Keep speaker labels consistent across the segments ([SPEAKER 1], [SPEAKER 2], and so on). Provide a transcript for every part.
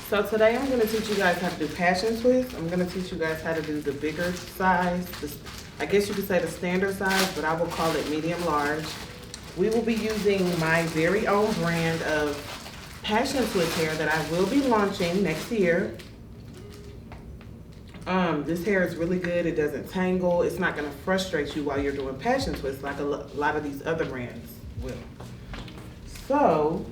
[SPEAKER 1] So today I'm going to teach you guys how to do passion twists. I'm going to teach you guys how to do the bigger size. I guess you could say the standard size, but I will call it medium large. We will be using my very own brand of passion twist hair that I will be launching next year. This hair is really good. It doesn't tangle. It's not going to frustrate you while you're doing passion twists like a lot of these other brands will. So,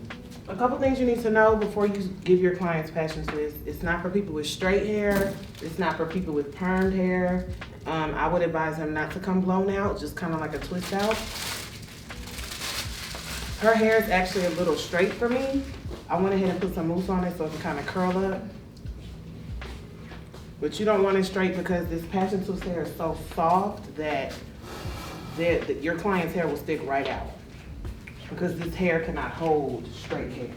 [SPEAKER 1] a couple things you need to know before you give your clients passion twists. It's not for people with straight hair. It's not for people with permed hair. I would advise them not to come blown out, just kind of like a twist out. Her hair is actually a little straight for me. I went ahead and put some mousse on it so it can kind of curl up. But you don't want it straight because this passion twist hair is so soft that your client's hair will stick right out. Because this hair cannot hold straight hair.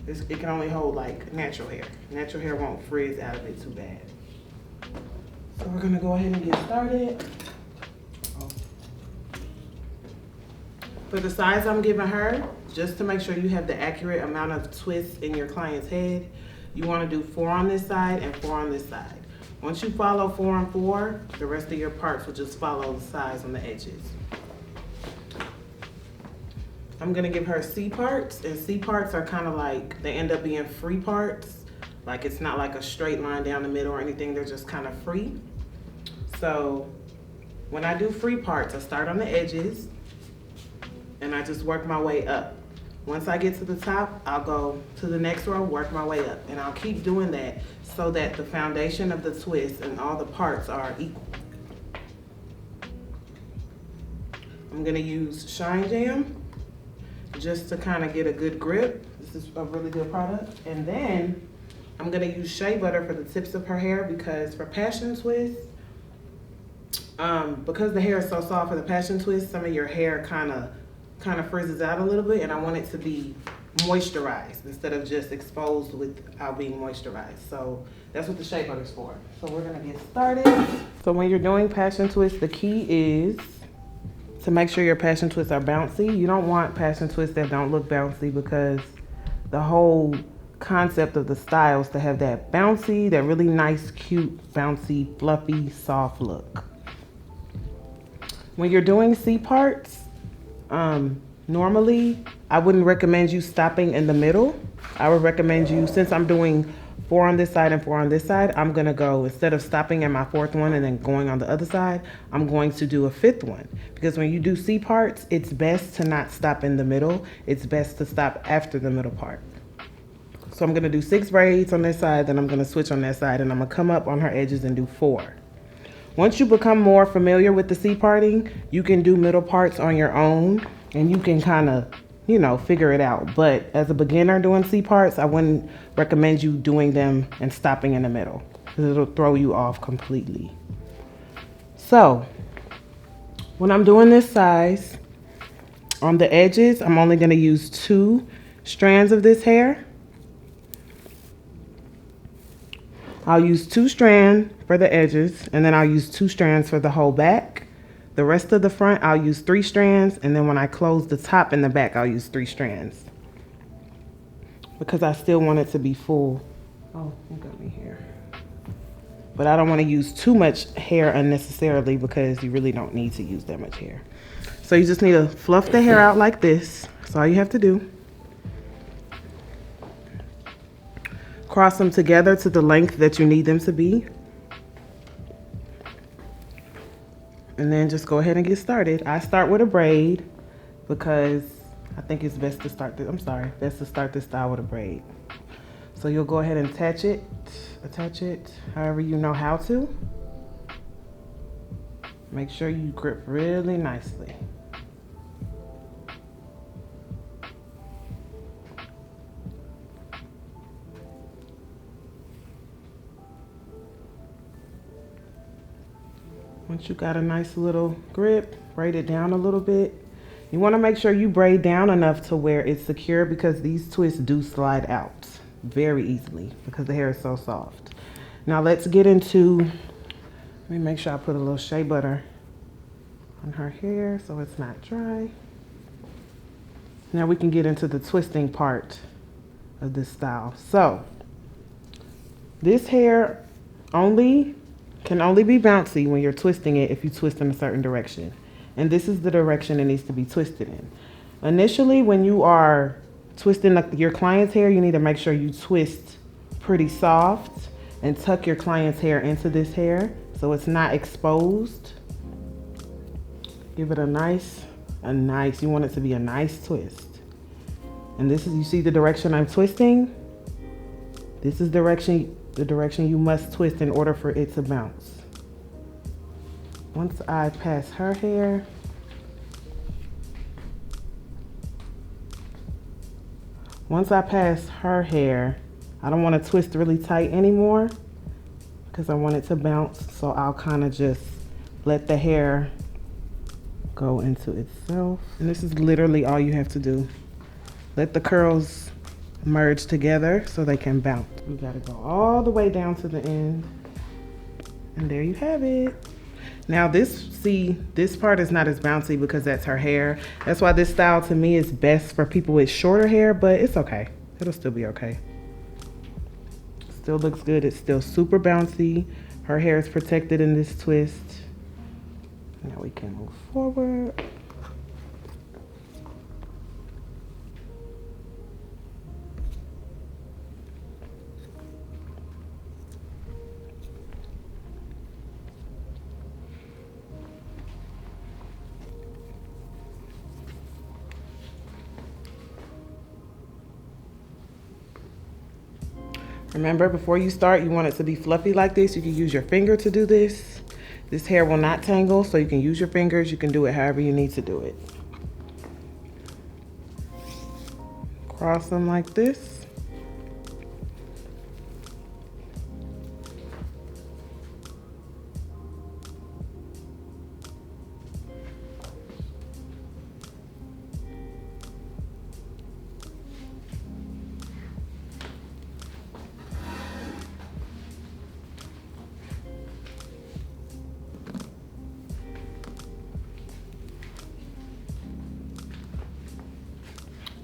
[SPEAKER 1] It can only hold like natural hair. Natural hair won't frizz out of it too bad. So we're gonna go ahead and get started. For the size I'm giving her, just to make sure you have the accurate amount of twists in your client's head, you wanna do 4 on this side and 4 on this side. Once you follow 4 and 4, the rest of your parts will just follow the size on the edges. I'm gonna give her C parts, and C parts are kind of like, they end up being free parts. Like it's not like a straight line down the middle or anything, they're just kind of free. So when I do free parts, I start on the edges and I just work my way up. Once I get to the top, I'll go to the next row, work my way up. And I'll keep doing that so that the foundation of the twist and all the parts are equal. I'm gonna use Shine Jam just to kind of get a good grip. This is a really good product. And then I'm gonna use shea butter for the tips of her hair because for passion twists, because the hair is so soft for the passion twist, some of your hair kind of frizzes out a little bit, and I want it to be moisturized instead of just exposed without being moisturized. So that's what the shea butter is for. So we're gonna get started. So when you're doing passion twists, the key is to make sure your passion twists are bouncy. You don't want passion twists that don't look bouncy because the whole concept of the style is to have that bouncy, that really nice, cute, bouncy, fluffy, soft look. When you're doing C parts, normally I wouldn't recommend you stopping in the middle. I would recommend you, since I'm doing 4 on this side and 4 on this side, I'm gonna go, instead of stopping at my 4th one and then going on the other side, I'm going to do a 5th one. Because when you do C parts, it's best to not stop in the middle. It's best to stop after the middle part. So I'm gonna do 6 braids on this side, then I'm gonna switch on that side, and I'm gonna come up on her edges and do 4. Once you become more familiar with the C parting, you can do middle parts on your own, and you can kind of, you know, figure it out. But as a beginner doing C parts, I wouldn't recommend you doing them and stopping in the middle because it'll throw you off completely. So when I'm doing this size, on the edges, I'm only gonna use 2 strands of this hair. I'll use 2 strands for the edges, and then I'll use 2 strands for the whole back. The rest of the front, I'll use 3 strands, and then when I close the top and the back, I'll use 3 strands. Because I still want it to be full. Oh, you got me here. But I don't want to use too much hair unnecessarily because you really don't need to use that much hair. So you just need to fluff the hair out like this. That's all you have to do. Cross them together to the length that you need them to be. And then just go ahead and get started. I start with a braid because I think it's best to start this, best to start this style with a braid. So you'll go ahead and attach it however you know how to. Make sure you grip really nicely. Once you got a nice little grip, braid it down a little bit. You want to make sure you braid down enough to where it's secure because these twists do slide out very easily because the hair is so soft. Now let's get into, let me make sure I put a little shea butter on her hair so it's not dry. Now we can get into the twisting part of this style. So This hair can only be bouncy when you're twisting it if you twist in a certain direction. And this is the direction it needs to be twisted in. Initially, when you are twisting your client's hair, you need to make sure you twist pretty soft and tuck your client's hair into this hair so it's not exposed. Give it a nice, you want it to be a nice twist. And this is, you see the direction I'm twisting? This is the direction you must twist in order for it to bounce. Once I pass her hair, I don't want to twist really tight anymore because I want it to bounce. So I'll kind of just let the hair go into itself. And this is literally all you have to do. Let the curls merge together so they can bounce. We gotta go all the way down to the end. And there you have it. Now this part is not as bouncy because that's her hair. That's why this style to me is best for people with shorter hair, but it's okay. It'll still be okay. Still looks good. It's still super bouncy. Her hair is protected in this twist. Now we can move forward. Remember, before you start, you want it to be fluffy like this. You can use your finger to do this. This hair will not tangle, so you can use your fingers. You can do it however you need to do it. Cross them like this.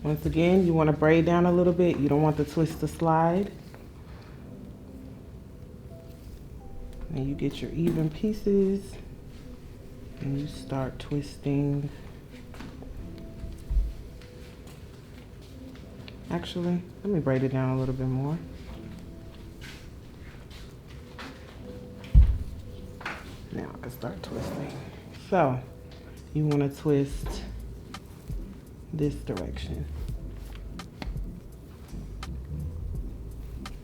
[SPEAKER 1] Once again, you want to braid down a little bit. You don't want the twist to slide. And you get your even pieces and you start twisting. Actually, let me braid it down a little bit more. Now I can start twisting. So you want to twist this direction.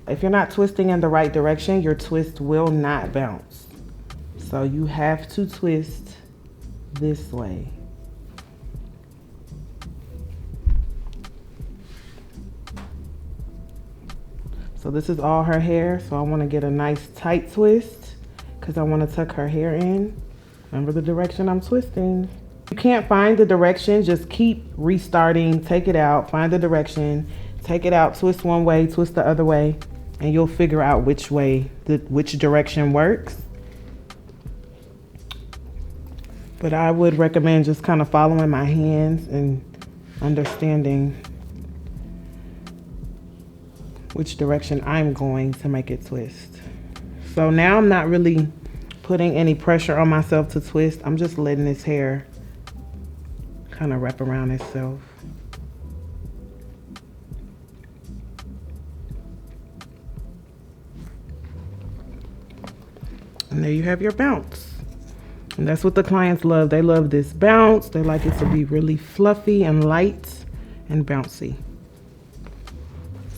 [SPEAKER 1] If you're not twisting in the right direction, your twist will not bounce. So you have to twist this way. So this is all her hair, so I want to get a nice tight twist because I want to tuck her hair in. Remember the direction I'm twisting. If you can't find the direction, just keep restarting, take it out, find the direction, take it out, twist one way, twist the other way, and you'll figure out which way, which direction works. But I would recommend just kind of following my hands and understanding which direction I'm going to make it twist. So now I'm not really putting any pressure on myself to twist. I'm just letting this hair kind of wrap around itself. And there you have your bounce. And that's what the clients love. They love this bounce. They like it to be really fluffy and light and bouncy.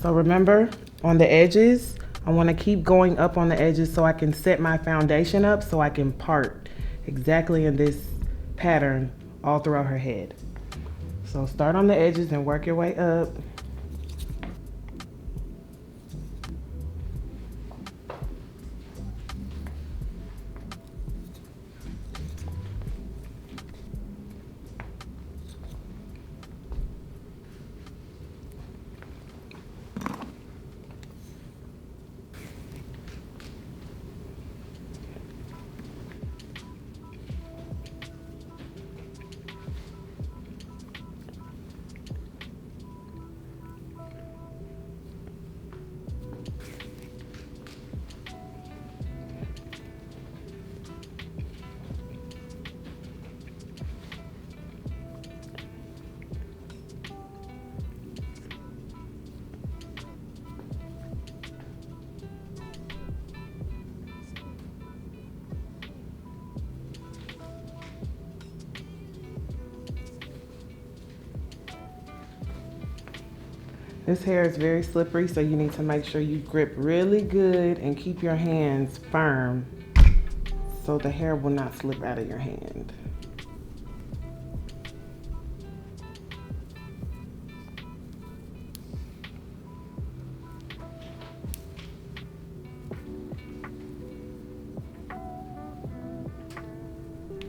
[SPEAKER 1] So remember, on the edges, I want to keep going up on the edges so I can set my foundation up so I can part exactly in this pattern all throughout her head. So start on the edges and work your way up. This hair is very slippery, so you need to make sure you grip really good and keep your hands firm so the hair will not slip out of your hand.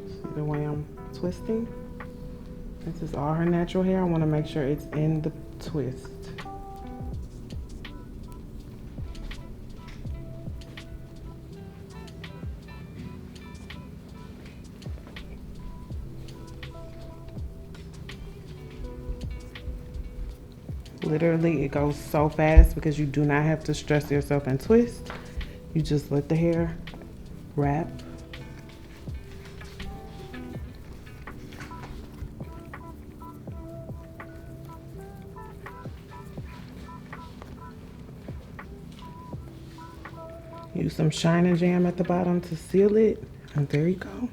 [SPEAKER 1] See the way I'm twisting? This is all her natural hair. I want to make sure it's in the twist. Literally, it goes so fast because you do not have to stress yourself and twist. You just let the hair wrap. Use some Shine and Jam at the bottom to seal it. And there you go.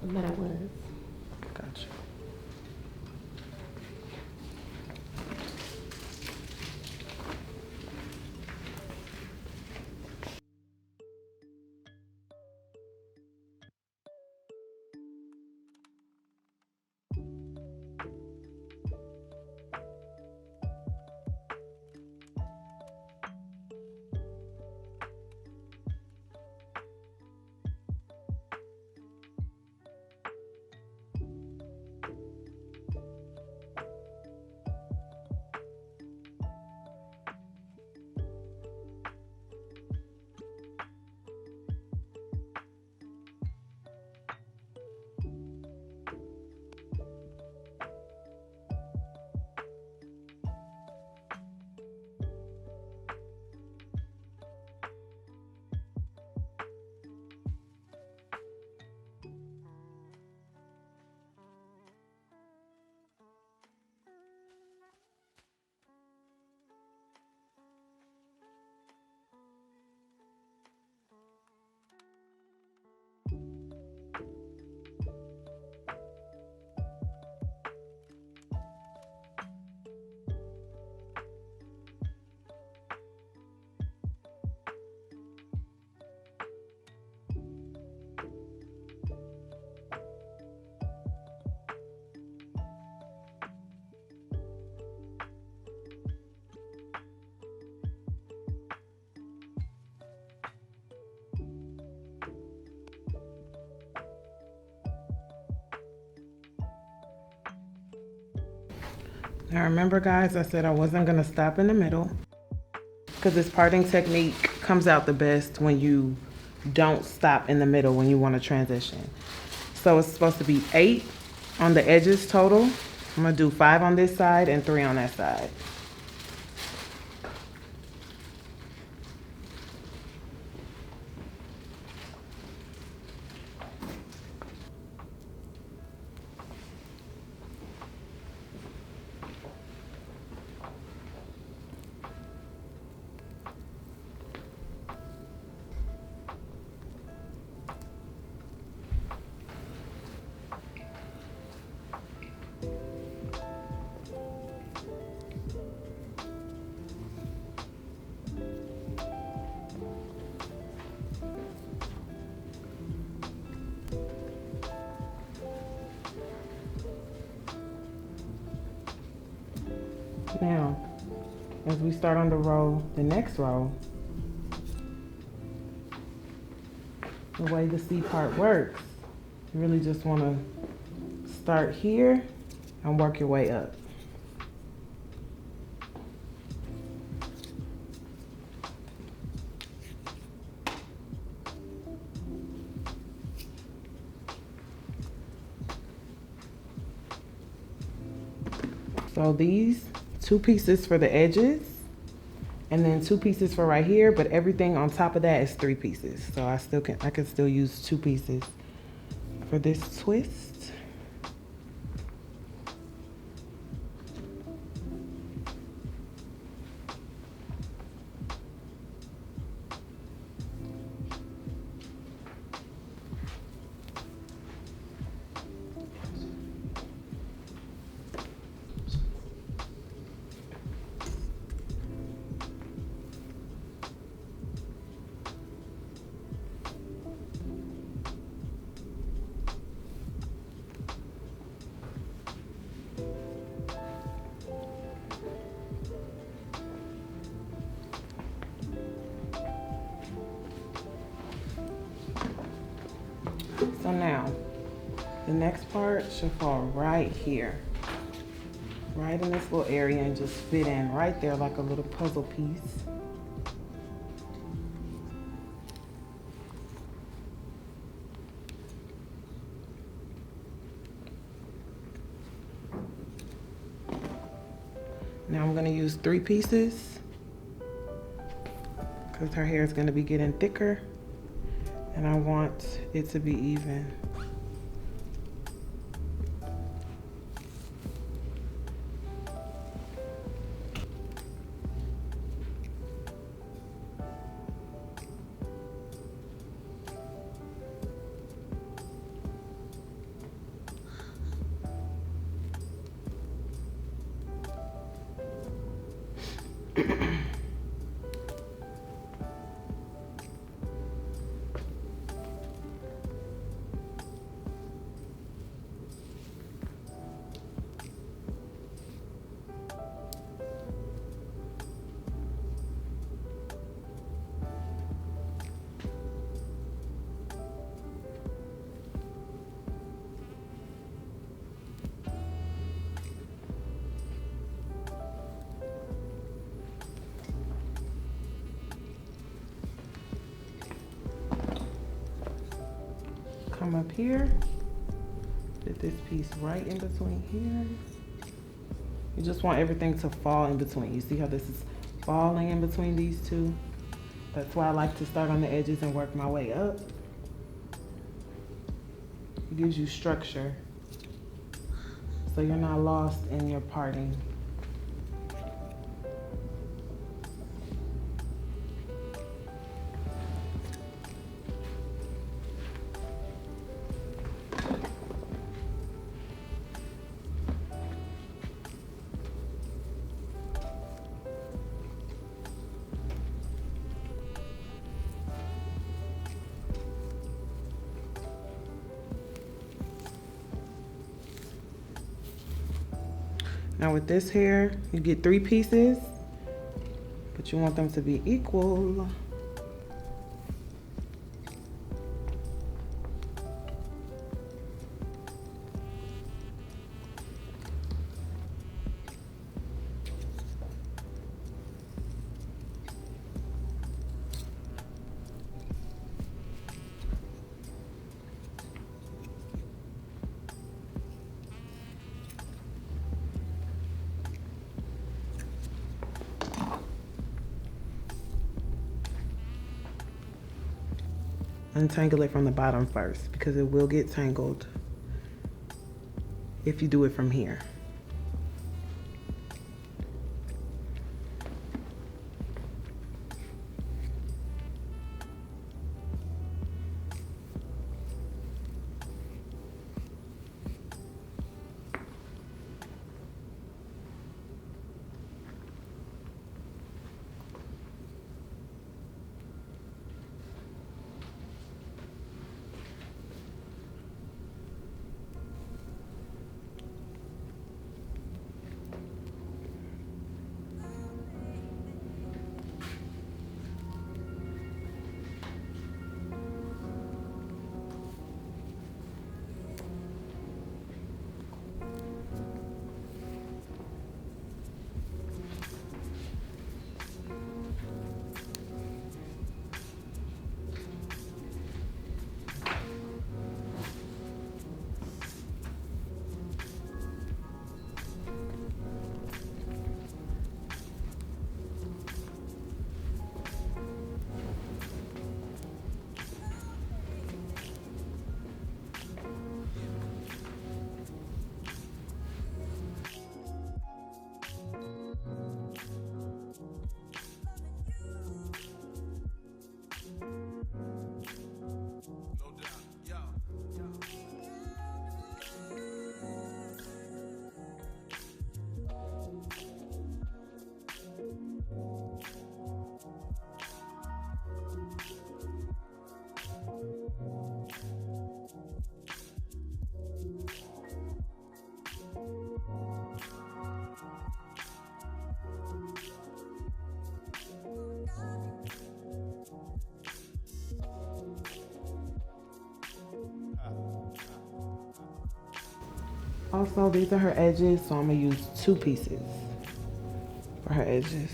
[SPEAKER 2] But I was.
[SPEAKER 1] Gotcha. Now remember guys, I said I wasn't gonna stop in the middle because this parting technique comes out the best when you don't stop in the middle when you want to transition. So it's supposed to be 8 on the edges total. I'm gonna do 5 on this side and 3 on that side. Now, as we start on the next row, the way the C part works, you really just want to start here and work your way up. So these 2 pieces for the edges and then 2 pieces for right here, but everything on top of that is 3 pieces. So I can still use 2 pieces for this twist. So now, the next part should fall right here. Right in this little area and just fit in right there like a little puzzle piece. Now I'm gonna use 3 pieces because her hair is gonna be getting thicker and I want it to be even. Come up here, fit this piece right in between here. You just want everything to fall in between. You see how this is falling in between these two? That's why I like to start on the edges and work my way up. It gives you structure, so you're not lost in your parting. Now with this hair, you get 3 pieces, but you want them to be equal. Untangle it from the bottom first because it will get tangled if you do it from here. Also, these are her edges, so I'm gonna use 2 pieces for her edges.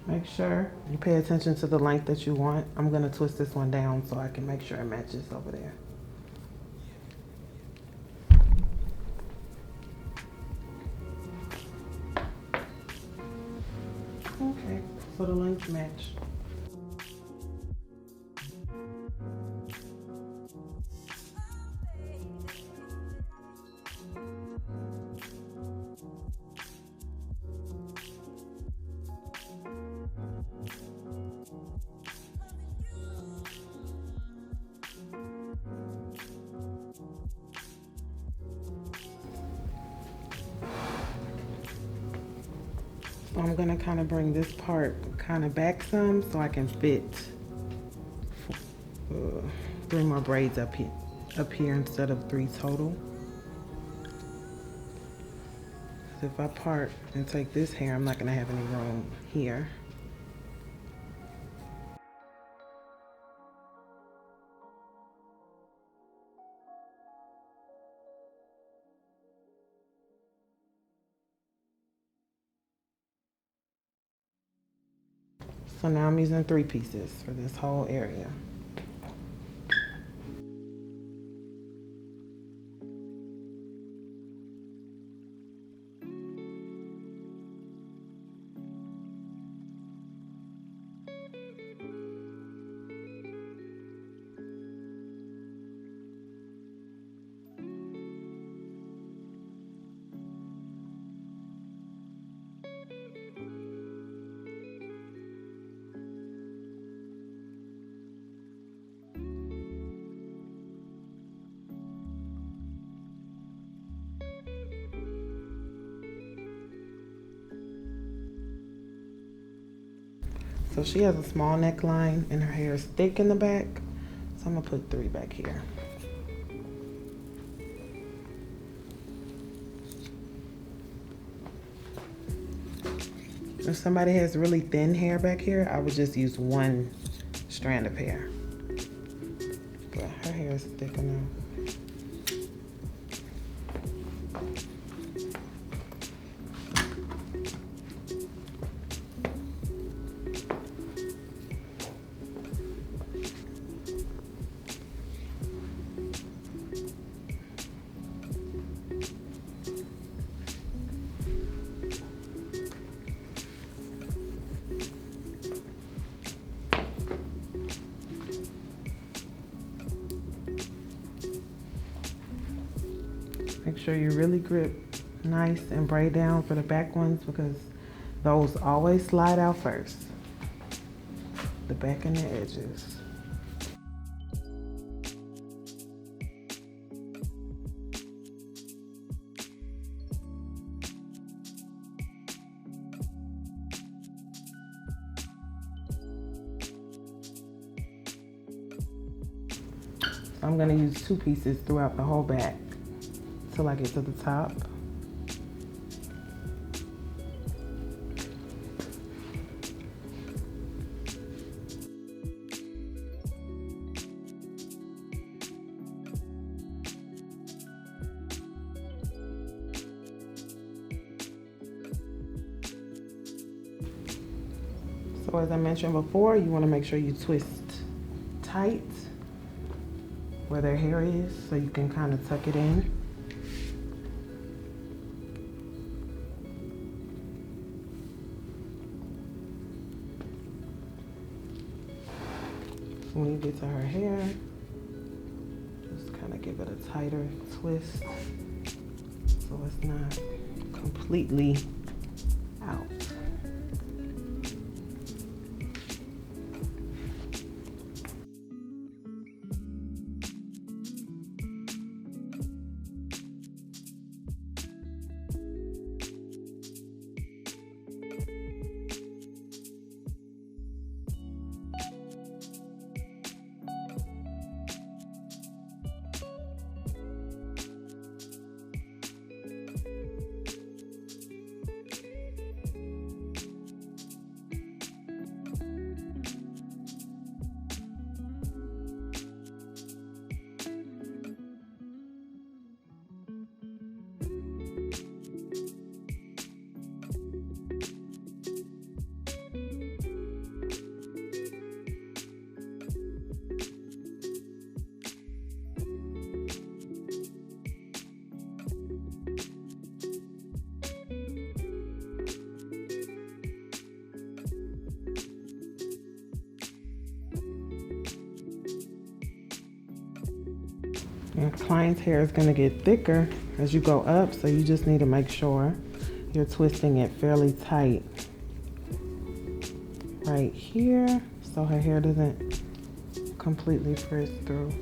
[SPEAKER 1] Make sure you pay attention to the length that you want. I'm gonna twist this one down so I can make sure it matches over there. Okay, so the lengths match. So I'm gonna kind of bring this part kind of back some so I can fit 3 more braids up here instead of 3 total. So if I part and take this hair, I'm not gonna have any room here. So now I'm using 3 pieces for this whole area. So she has a small neckline and her hair is thick in the back. So I'm gonna put 3 back here. If somebody has really thin hair back here, I would just use 1 strand of hair. But her hair is thick enough. Make sure you really grip nice and braid down for the back ones because those always slide out first. The back and the edges. I'm gonna use 2 pieces throughout the whole back till I get to the top. So as I mentioned before, you want to make sure you twist tight where their hair is so you can kind of tuck it in. So when you get to her hair, just kind of give it a tighter twist so it's not completely out. Your client's hair is going to get thicker as you go up, so you just need to make sure you're twisting it fairly tight right here so her hair doesn't completely frizz through.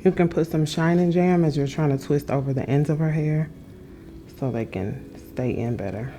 [SPEAKER 1] You can put some Shine Jam as you're trying to twist over the ends of her hair so they can stay in better.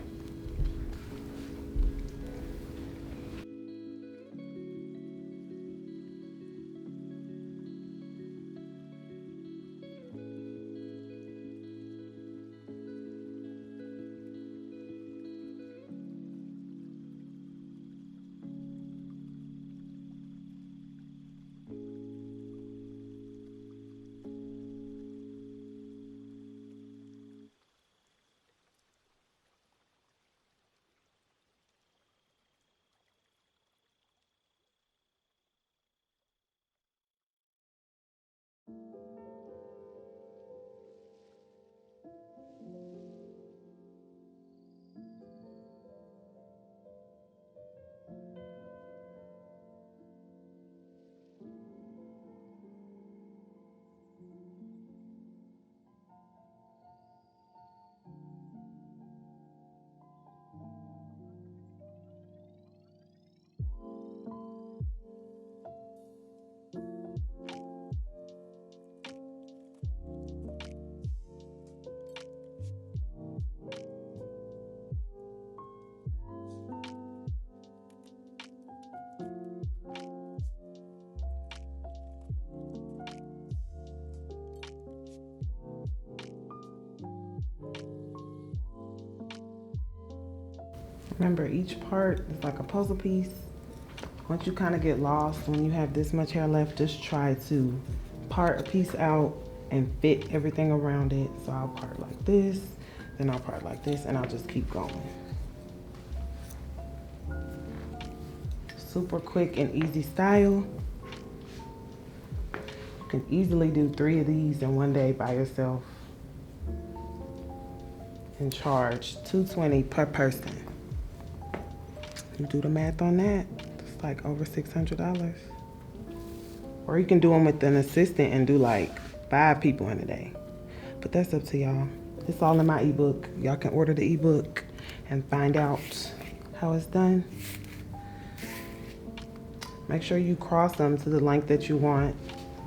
[SPEAKER 1] Remember, each part is like a puzzle piece. Once you kind of get lost, when you have this much hair left, just try to part a piece out and fit everything around it. So I'll part like this, then I'll part like this, and I'll just keep going. Super quick and easy style. You can easily do 3 of these in one day by yourself and charge $220 per person. You do the math on that, it's like over $600. Or you can do them with an assistant and do like 5 people in a day. But that's up to y'all. It's all in my ebook. Y'all can order the ebook and find out how it's done. Make sure you cross them to the length that you want.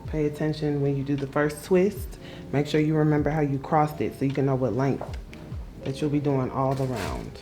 [SPEAKER 1] Pay attention when you do the first twist. Make sure you remember how you crossed it so you can know what length that you'll be doing all the round.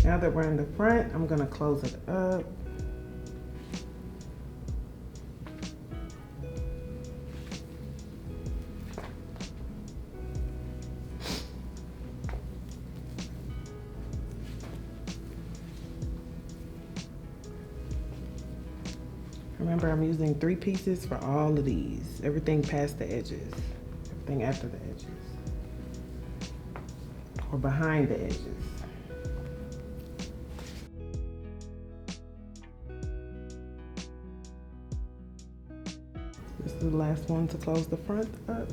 [SPEAKER 1] Now that we're in the front, I'm gonna close it up. Remember, I'm using 3 pieces for all of these. Everything past the edges, everything after the edges, or behind the edges. This is the last one to close the front up.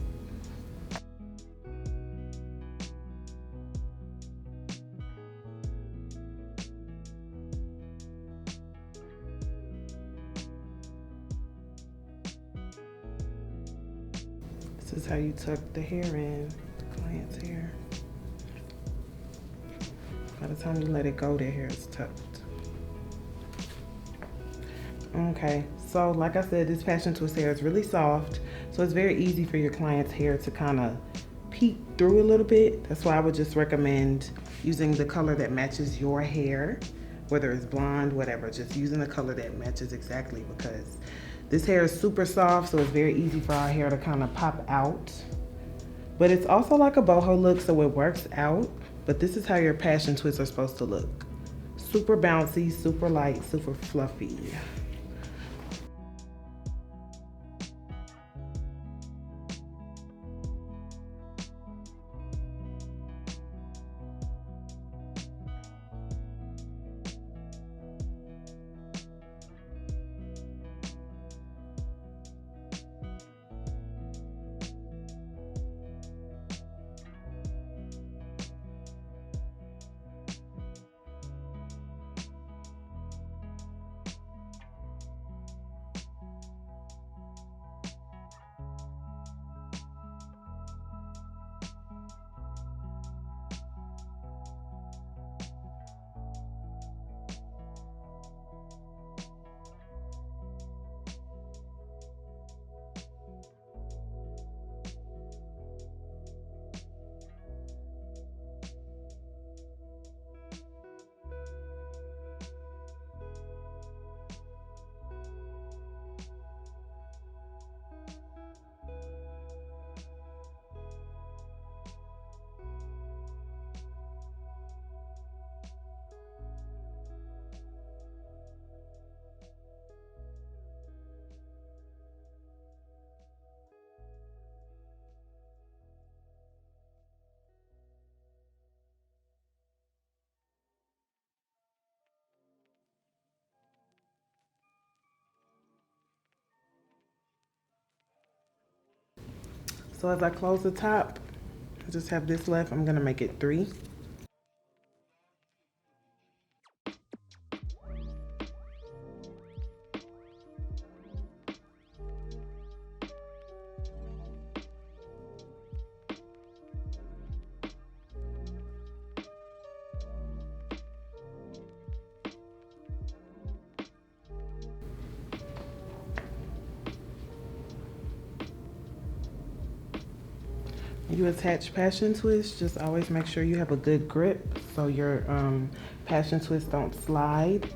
[SPEAKER 1] This is how you tuck the hair in, the client's hair. By the time you let it go, their hair is tucked. Okay, so like I said, this passion twist hair is really soft, so it's very easy for your client's hair to kind of peek through a little bit. That's why I would just recommend using the color that matches your hair, whether it's blonde, whatever, just using the color that matches exactly, because this hair is super soft, so it's very easy for our hair to kind of pop out. But it's also like a boho look, so it works out. But this is how your passion twists are supposed to look. Super bouncy, super light, super fluffy. So as I close the top, I just have this left. I'm gonna make it 3. You attach passion twist, just always make sure you have a good grip so your passion twists don't slide,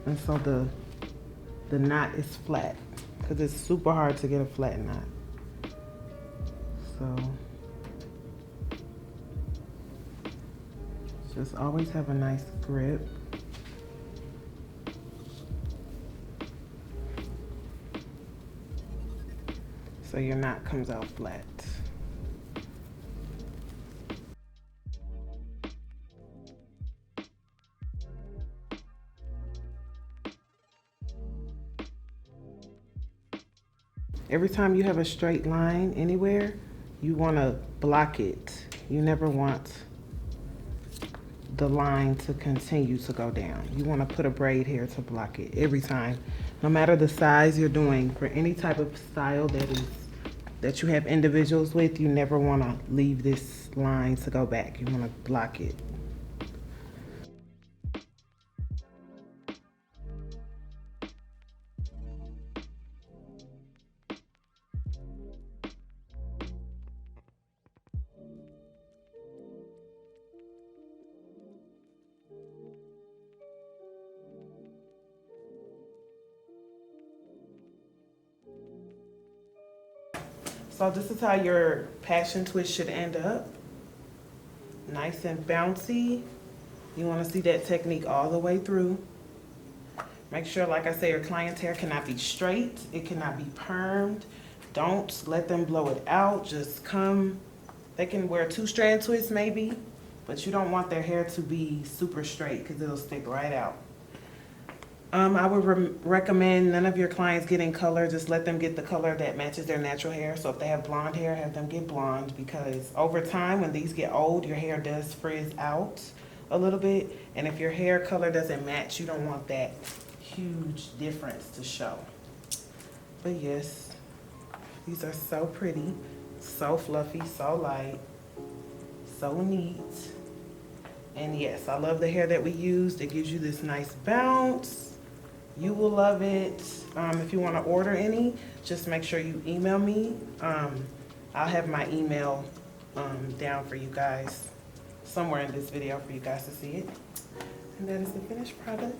[SPEAKER 1] and so the knot is flat, because it's super hard to get a flat knot. So just always have a nice grip. So your knot comes out flat. Every time you have a straight line anywhere, you want to block it. You never want the line to continue to go down. You want to put a braid here to block it every time. No matter the size you're doing, for any type of style that you have individuals with, you never want to leave this line to go back. You want to block it. So this is how your passion twist should end up. Nice and bouncy. You want to see that technique all the way through. Make sure, like I say, your client's hair cannot be straight. It cannot be permed. Don't let them blow it out. Just come. They can wear 2-strand twists maybe, but you don't want their hair to be super straight because it'll stick right out. I would recommend none of your clients getting color. Just let them get the color that matches their natural hair. So if they have blonde hair, have them get blonde, because over time when these get old, your hair does frizz out a little bit. And if your hair color doesn't match, you don't want that huge difference to show. But yes, these are so pretty. So fluffy, so light, so neat. And yes, I love the hair that we used. It gives you this nice bounce. You will love it. If you want to order any, just make sure you email me. I'll have my email down for you guys somewhere in this video for you guys to see it. And that is the finished product.